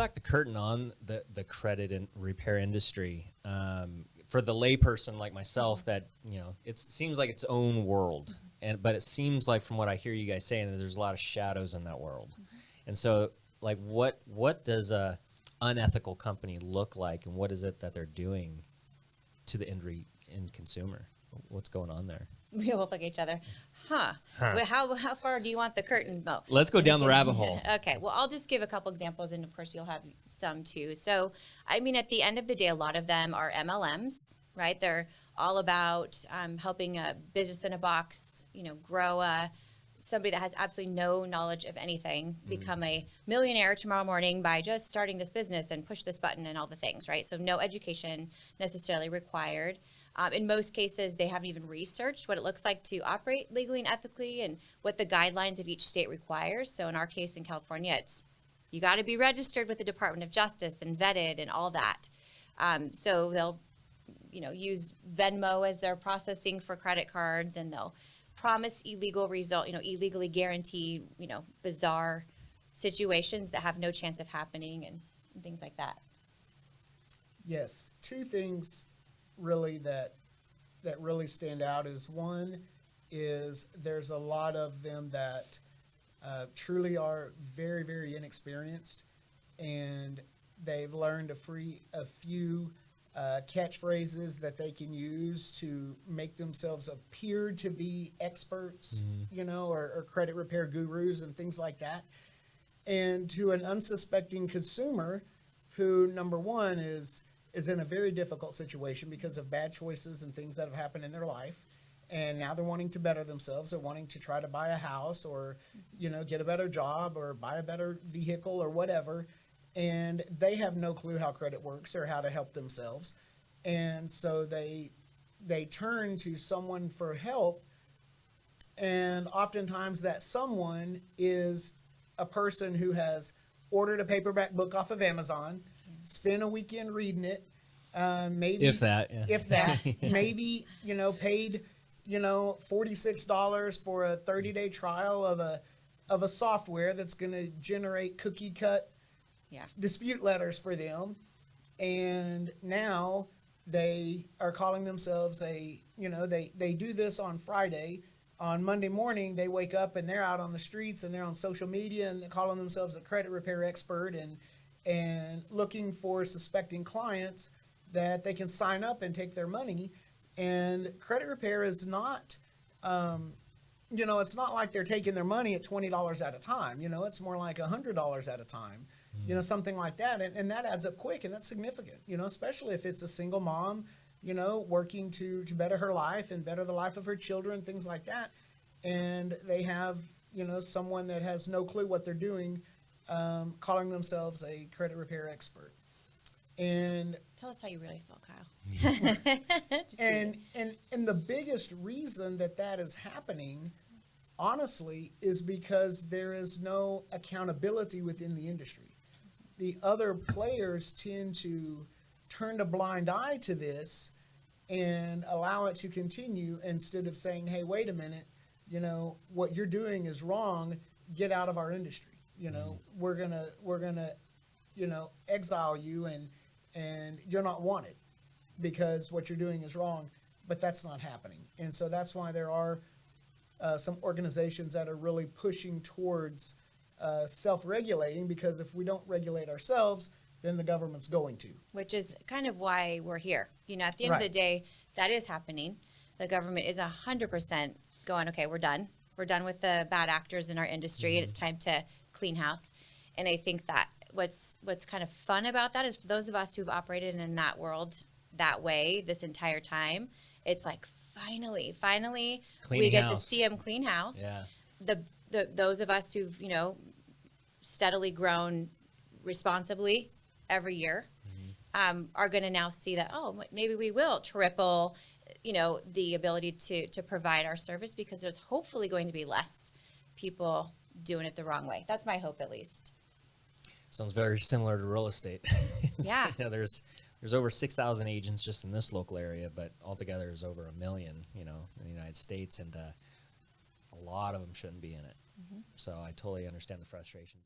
back the curtain on the credit and repair industry, for the layperson like myself, that, you know, it seems like its own world, but it seems like, from what I hear you guys saying, that there's a lot of shadows in that world. And so, like, what does a unethical company look like, and what is it that they're doing to the end consumer? What's going on there? We both look at each other. Well, how far do you want the curtain? Oh. Let's go down the rabbit hole. Okay. Well, I'll just give a couple examples, and of course you'll have some too. So, I mean, at the end of the day, a lot of them are MLMs, right? They're all about helping a business in a box, you know, grow somebody that has absolutely no knowledge of anything become a millionaire tomorrow morning by just starting this business and push this button and all the things, right? So no education necessarily required. In most cases, they haven't even researched what it looks like to operate legally and ethically and what the guidelines of each state requires. So in our case in California, it's you got to be registered with the Department of Justice and vetted and all that. So they'll, you know, use Venmo as their processing for credit cards, and they'll promise illegal result, you know, illegally guarantee, you know, bizarre situations that have no chance of happening and things like that. Yes, two things really that really stand out is, one is there's a lot of them that truly are very, very inexperienced, and they've learned a few catchphrases that they can use to make themselves appear to be experts, you know, or credit repair gurus and things like that. And to an unsuspecting consumer who, number one, is in a very difficult situation because of bad choices and things that have happened in their life. And now they're wanting to better themselves. They're wanting to try to buy a house, or, you know, get a better job, or buy a better vehicle, or whatever. And they have no clue how credit works or how to help themselves. And so they turn to someone for help. And oftentimes that someone is a person who has ordered a paperback book off of Amazon, spend a weekend reading it, maybe If that, maybe, you know, paid, you know, $46 for a 30-day trial of a software that's going to generate cookie cut dispute letters for them. And now they are calling themselves they do this on Friday. On Monday morning, they wake up and they're out on the streets and they're on social media and they're calling themselves a credit repair expert and looking for suspecting clients that they can sign up and take their money. And credit repair is not, you know, it's not like they're taking their money at $20 at a time. You know, it's more like $100 at a time, you know, something like that. And that adds up quick, and that's significant, you know, especially if it's a single mom, you know, working to better her life and better the life of her children, things like that. And they have, you know, someone that has no clue what they're doing, calling themselves a credit repair expert. And tell us how you really feel, Kyle. and the biggest reason that is happening, honestly, is because there is no accountability within the industry. The other players tend to turn a blind eye to this and allow it to continue instead of saying, hey, wait a minute, you know, what you're doing is wrong, get out of our industry. You know, we're gonna, you know, exile you and you're not wanted because what you're doing is wrong. But that's not happening. And so that's why there are some organizations that are really pushing towards self-regulating, because if we don't regulate ourselves, then the government's going to. Which is kind of why we're here. You know, at the end of the day, that is happening. The government is 100% going, okay, we're done. We're done with the bad actors in our industry, and it's time to clean house. And I think that what's kind of fun about that is, for those of us who've operated in that world that way this entire time, it's like, finally we get to see them clean house. Yeah. Those of us who've, you know, steadily grown responsibly every year are going to now see that, oh, maybe we will triple, you know, the ability to provide our service, because there's hopefully going to be less people doing it the wrong way. That's my hope, at least. Sounds very similar to real estate. Yeah. You know, there's over 6,000 agents just in this local area, but altogether there's over 1 million, you know, in the United States, and a lot of them shouldn't be in it. So I totally understand the frustrations.